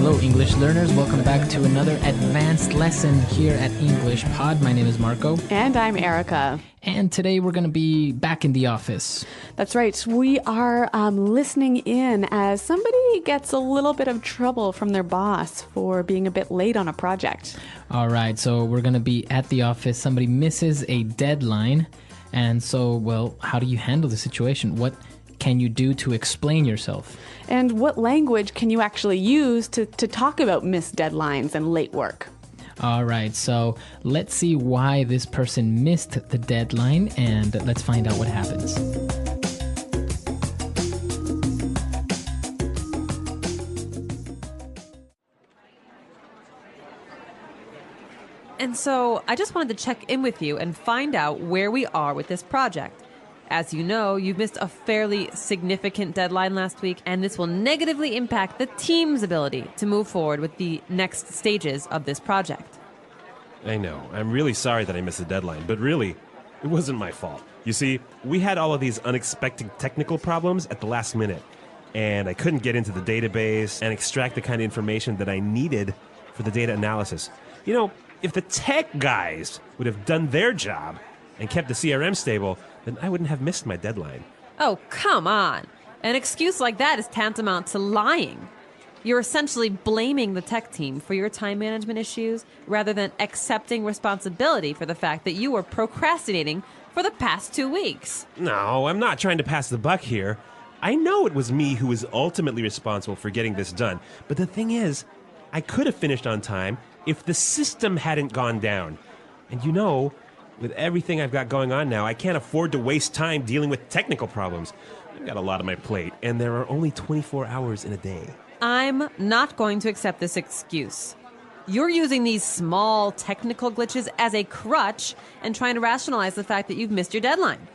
Hello, English learners. Welcome back to another advanced lesson here at English Pod. My name is Marco. And I'm Erica. And today we're going to be back in the office. That's right. We are listening in as somebody gets a little bit of trouble from their boss for being a bit late on a project. All right, so we're going to be at the office. Somebody misses a deadline. And so, well, how do you handle the situation? What can you do to explain yourself? And what language can you actually use to talk about missed deadlines and late work? All right, so let's see why this person missed the deadline, and let's find out what happens. And so I just wanted to check in with you and find out where we are with this project. As you know, you've missed a fairly significant deadline last week, and this will negatively impact the team's ability to move forward with the next stages of this project. I know. I'm really sorry that I missed the deadline, but really, it wasn't my fault. You see, we had all of these unexpected technical problems at the last minute, and I couldn't get into the database and extract the kind of information that I needed for the data analysis. You know, if the tech guys would have done their job and kept the CRM stable, then I wouldn't have missed my deadline. Oh, come on. An excuse like that is tantamount to lying. You're essentially blaming the tech team for your time management issues rather than accepting responsibility for the fact that you were procrastinating for the past 2 weeks. No, I'm not trying to pass the buck here. I know it was me who was ultimately responsible for getting this done. But the thing is, I could have finished on time if the system hadn't gone down. And you know, with everything I've got going on now, I can't afford to waste time dealing with technical problems. I've got a lot on my plate, and there are only 24 hours in a day. I'm not going to accept this excuse. You're using these small technical glitches as a crutch and trying to rationalize the fact that you've missed your deadline.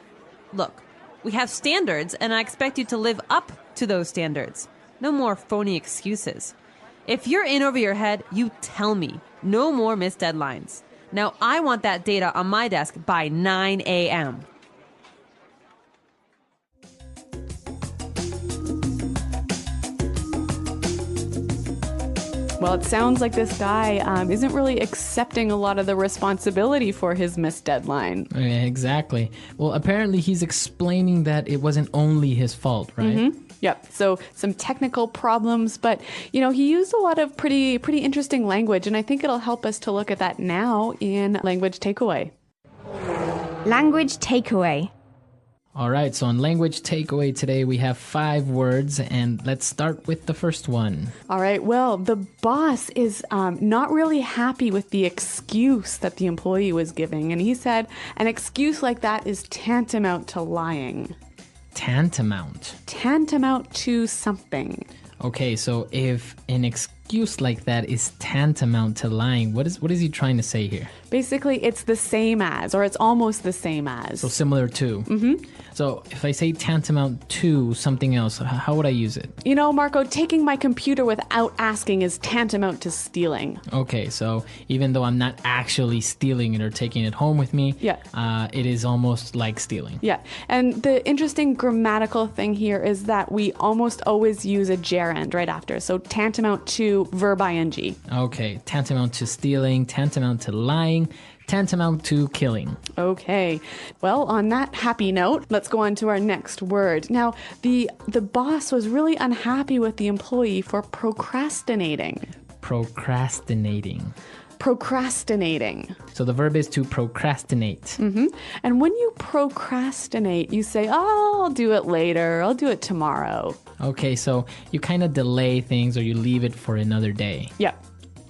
Look, we have standards, and I expect you to live up to those standards. No more phony excuses. If you're in over your head, you tell me. No more missed deadlines. Now, I want that data on my desk by 9 a.m. Well, it sounds like this guy isn't really accepting a lot of the responsibility for his missed deadline. Yeah, exactly. Well, apparently he's explaining that it wasn't only his fault, right? Mm-hmm. Yep. So some technical problems, but, you know, he used a lot of pretty interesting language, and I think it'll help us to look at that now in Language Takeaway. Language Takeaway. All right, so on Language Takeaway today, we have 5 words, and let's start with the first one. All right, well, the boss is not really happy with the excuse that the employee was giving, and he said an excuse like that is tantamount to lying. Tantamount. Tantamount to something. Okay, so if an excuse like that is tantamount to lying, what is he trying to say here? Basically, it's the same as, or it's almost the same as. So similar to. Mm-hmm. So if I say tantamount to something else, how would I use it? You know, Marco, taking my computer without asking is tantamount to stealing. Okay, so even though I'm not actually stealing it or taking it home with me, it is almost like stealing. Yeah, and the interesting grammatical thing here is that we almost always use a gerund right after. So tantamount to verb ing. Okay, tantamount to stealing, tantamount to lying, tantamount to killing. Okay. Well, on that happy note, let's go on to our next word. Now, the boss was really unhappy with the employee for procrastinating. Procrastinating. Procrastinating. So the verb is to procrastinate. Mm-hmm. And when you procrastinate, you say, oh, I'll do it later. I'll do it tomorrow. Okay, so you kind of delay things or you leave it for another day. Yeah.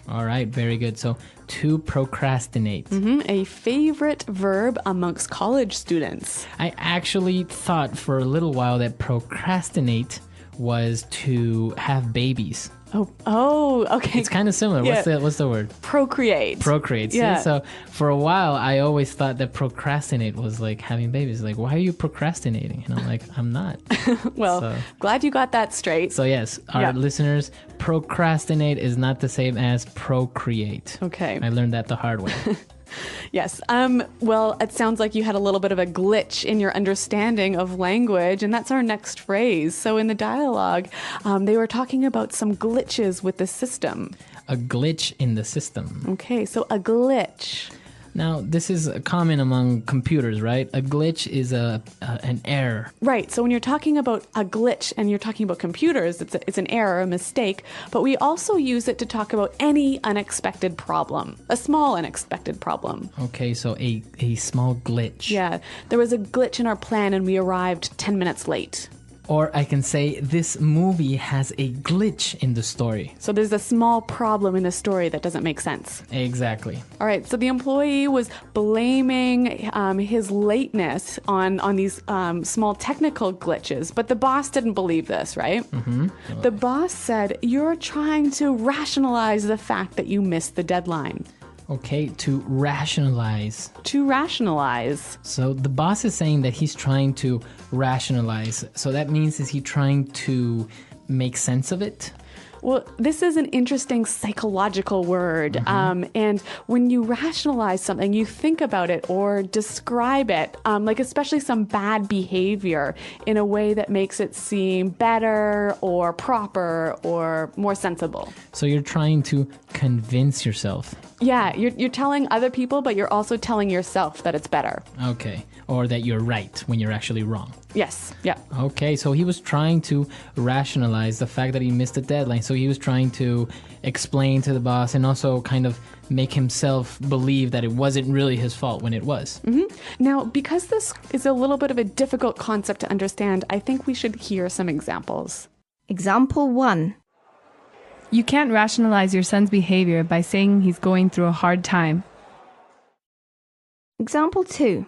All right, very good. So to procrastinate. Mm-hmm. A favorite verb amongst college students. I actually thought for a little while that procrastinate was to have babies. Oh, okay. It's kind of similar. Yeah. What's the word? Procreate. Procreate. Yeah. See? So for a while, I always thought that procrastinate was like having babies. Like, why are you procrastinating? And I'm like, I'm not. Well, glad you got that straight. So yes, our listeners, procrastinate is not the same as procreate. Okay. I learned that the hard way. Yes. Well, it sounds like you had a little bit of a glitch in your understanding of language, and that's our next phrase. So in the dialogue, they were talking about some glitches with the system. A glitch in the system. Okay, so a glitch. Now, this is common among computers, right? A glitch is an error. Right. So when you're talking about a glitch and you're talking about computers, it's an error, a mistake. But we also use it to talk about any unexpected problem, a small unexpected problem. Okay, so a small glitch. Yeah. There was a glitch in our plan and we arrived 10 minutes late. Or I can say this movie has a glitch in the story. So there's a small problem in the story that doesn't make sense. Exactly. All right, so the employee was blaming his lateness on these small technical glitches, but the boss didn't believe this, right? Mm-hmm. The boss said, "You're trying to rationalize the fact that you missed the deadline." Okay, to rationalize. To rationalize. So the boss is saying that he's trying to rationalize. So that means, is he trying to make sense of it? Well, this is an interesting psychological word. And when you rationalize something, you think about it or describe it, like especially some bad behavior, in a way that makes it seem better or proper or more sensible. So you're trying to convince yourself. Yeah, you're telling other people, but you're also telling yourself that it's better. Okay. Or that you're right when you're actually wrong. Yes, yeah. Okay, so he was trying to rationalize the fact that he missed the deadline. So he was trying to explain to the boss and also kind of make himself believe that it wasn't really his fault when it was. Mm-hmm. Now, because this is a little bit of a difficult concept to understand, I think we should hear some examples. Example 1. You can't rationalize your son's behavior by saying he's going through a hard time. Example 2.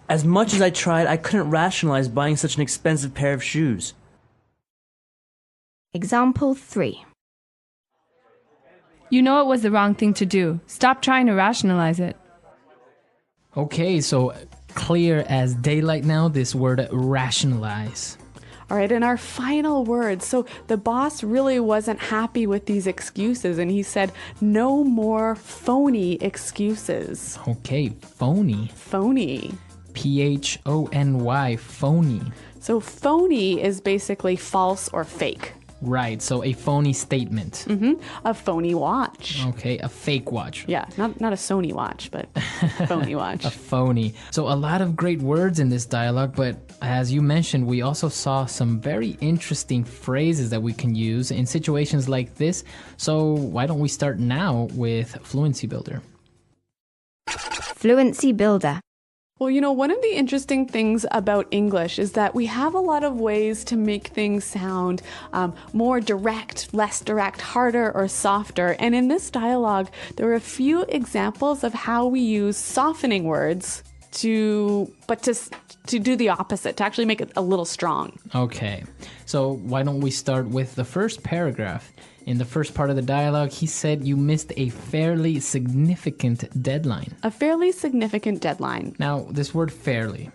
As much as I tried, I couldn't rationalize buying such an expensive pair of shoes. Example 3. You know it was the wrong thing to do. Stop trying to rationalize it. Okay, so clear as daylight now, this word rationalize. All right, and our final word. So the boss really wasn't happy with these excuses, and he said, "No more phony excuses." Okay, phony. Phony. Phony, phony. So phony is basically false or fake. Right, so a phony statement. Mm-hmm. A phony watch. Okay, a fake watch. Yeah, not a Sony watch, but phony watch. A phony. So a lot of great words in this dialogue, but as you mentioned, we also saw some very interesting phrases that we can use in situations like this. So why don't we start now with Fluency Builder? Fluency Builder. Well, you know, one of the interesting things about English is that we have a lot of ways to make things sound more direct, less direct, harder or softer. And in this dialogue, there are a few examples of how we use softening words to do the opposite, to actually make it a little strong. Okay, so why don't we start with the first paragraph? In the first part of the dialogue, he said you missed a fairly significant deadline. A fairly significant deadline. Now, this word fairly.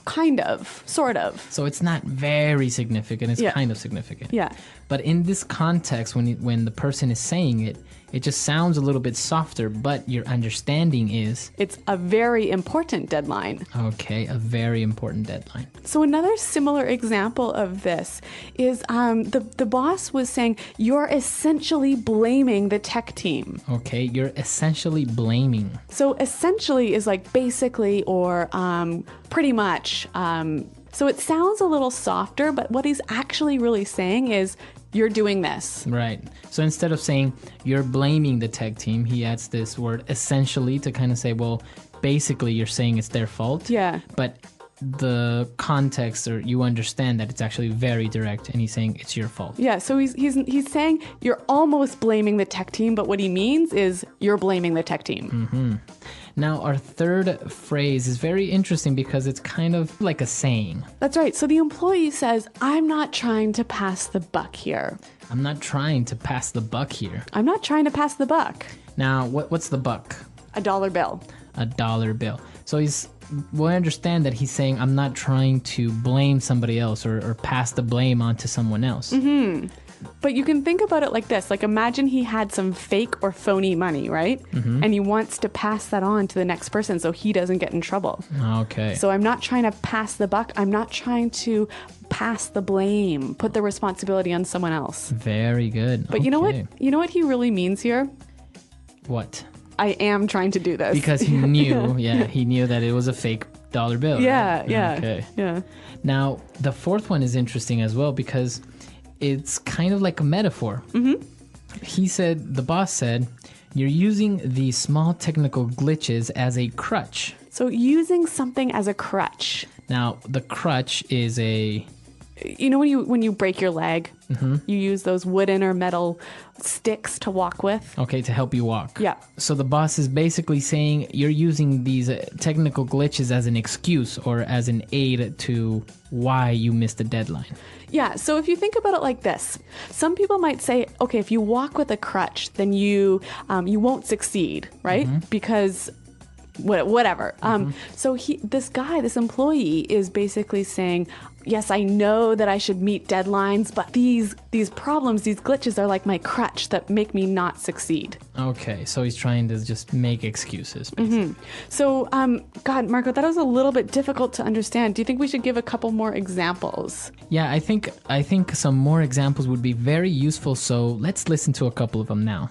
Kind of, sort of. So it's not very significant, it's kind of significant. Yeah. But in this context, when the person is saying it, it just sounds a little bit softer, but your understanding is... It's a very important deadline. Okay, a very important deadline. So another similar example of this is the boss was saying, "You're essentially blaming the tech team." Okay, you're essentially blaming. So essentially is like basically or pretty much. So it sounds a little softer, but what he's actually really saying is, "You're doing this." Right. So instead of saying you're blaming the tech team, he adds this word essentially to kind of say, well, basically you're saying it's their fault. Yeah. But the context, or you understand that it's actually very direct, and he's saying it's your fault. Yeah, so he's saying you're almost blaming the tech team, but what he means is you're blaming the tech team. Mm-hmm. Now, our third phrase is very interesting because it's kind of like a saying. That's right. So the employee says, "I'm not trying to pass the buck here." I'm not trying to pass the buck here. I'm not trying to pass the buck. Now, what's the buck? $1 bill. $1 bill. So we understand that he's saying, I'm not trying to blame somebody else or pass the blame onto someone else. Mm-hmm. But you can think about it like this. Like, imagine he had some fake or phony money, right? And he wants to pass that on to the next person so he doesn't get in trouble. Okay. So I'm not trying to pass the buck. I'm not trying to pass the blame, put the responsibility on someone else. Very good. But you know what? You know what he really means here? What? I am trying to do this. Because he knew, he knew that it was a fake dollar bill. Yeah, right? yeah. Okay. Yeah. Now, the fourth one is interesting as well because it's kind of like a metaphor. The boss said, you're using these small technical glitches as a crutch. So using something as a crutch. Now, the crutch is You know when you break your leg, you use those wooden or metal sticks to walk with? okay, to help you walk. Yeah. So the boss is basically saying you're using these technical glitches as an excuse or as an aid to why you missed the deadline. Yeah, so if you think about it like this, some people might say, okay, if you walk with a crutch, then you won't succeed, right? Because whatever. So this employee is basically saying, yes, I know that I should meet deadlines, but these problems, these glitches are like my crutch that make me not succeed. Okay, so he's trying to just make excuses. Basically. So, God, Marco, that was a little bit difficult to understand. Do you think we should give a couple more examples? Yeah, I think some more examples would be very useful, so let's listen to a couple of them now.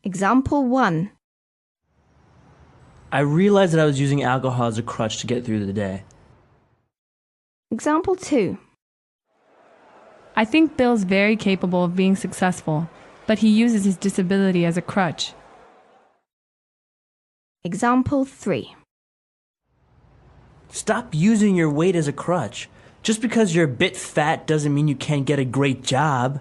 Example 1. I realized that I was using alcohol as a crutch to get through the day. Example 2. I think Bill's very capable of being successful, but he uses his disability as a crutch. Example 3. Stop using your weight as a crutch. Just because you're a bit fat doesn't mean you can't get a great job.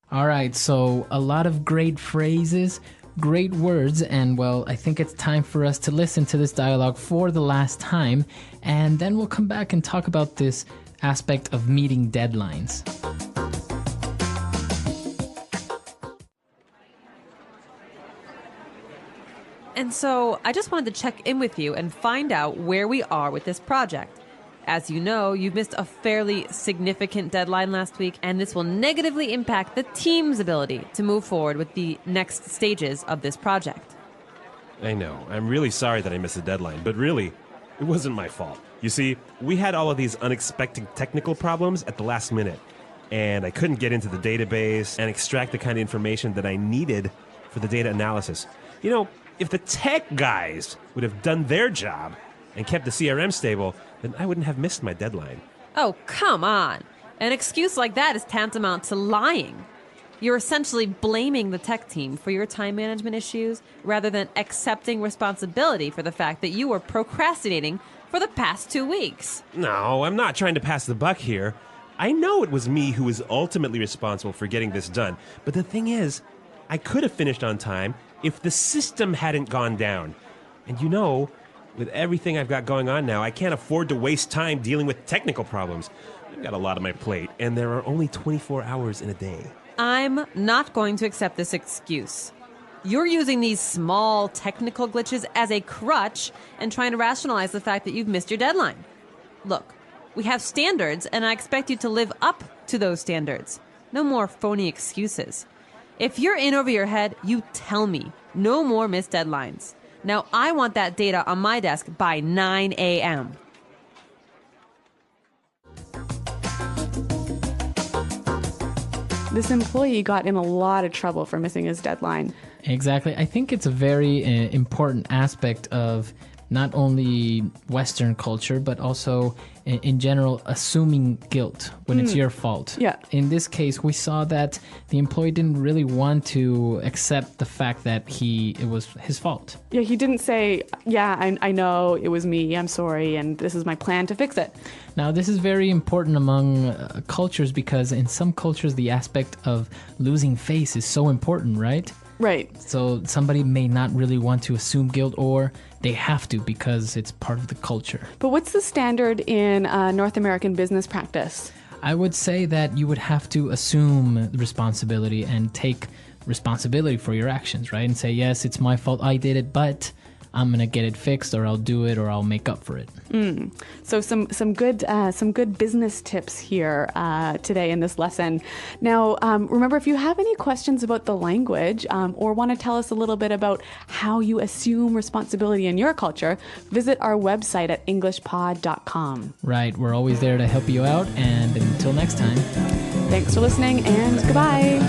All right, so a lot of great phrases, great words, and well, I think it's time for us to listen to this dialogue for the last time, and then we'll come back and talk about this aspect of meeting deadlines. And so I just wanted to check in with you and find out where we are with this project. As you know, you missed a fairly significant deadline last week, and this will negatively impact the team's ability to move forward with the next stages of this project. I know. I'm really sorry that I missed the deadline, but really, it wasn't my fault. You see, we had all of these unexpected technical problems at the last minute, and I couldn't get into the database and extract the kind of information that I needed for the data analysis. You know, if the tech guys would have done their job and kept the CRM stable, then I wouldn't have missed my deadline. Oh, come on. An excuse like that is tantamount to lying. You're essentially blaming the tech team for your time management issues rather than accepting responsibility for the fact that you were procrastinating for the past 2 weeks. No, I'm not trying to pass the buck here. I know it was me who was ultimately responsible for getting this done. But the thing is, I could have finished on time if the system hadn't gone down. And you know, with everything I've got going on now, I can't afford to waste time dealing with technical problems. I've got a lot on my plate, and there are only 24 hours in a day. I'm not going to accept this excuse. You're using these small technical glitches as a crutch and trying to rationalize the fact that you've missed your deadline. Look, we have standards, and I expect you to live up to those standards. No more phony excuses. If you're in over your head, you tell me. No more missed deadlines. Now, I want that data on my desk by 9 a.m. This employee got in a lot of trouble for missing his deadline. Exactly. I think it's a very important aspect of not only Western culture, but also in general, assuming guilt when it's your fault. Yeah. In this case, we saw that the employee didn't really want to accept the fact that it was his fault. Yeah, he didn't say, yeah, I know it was me, I'm sorry, and this is my plan to fix it. Now, this is very important among cultures because in some cultures, the aspect of losing face is so important, right? Right. So somebody may not really want to assume guilt, or they have to because it's part of the culture. But what's the standard in North American business practice? I would say that you would have to assume responsibility and take responsibility for your actions, right? And say, yes, it's my fault, I did it, but I'm going to get it fixed, or I'll do it, or I'll make up for it. So some good business tips here today in this lesson. Now, remember, if you have any questions about the language or want to tell us a little bit about how you assume responsibility in your culture, visit our website at EnglishPod.com. Right, we're always there to help you out, and until next time. Thanks for listening, and goodbye.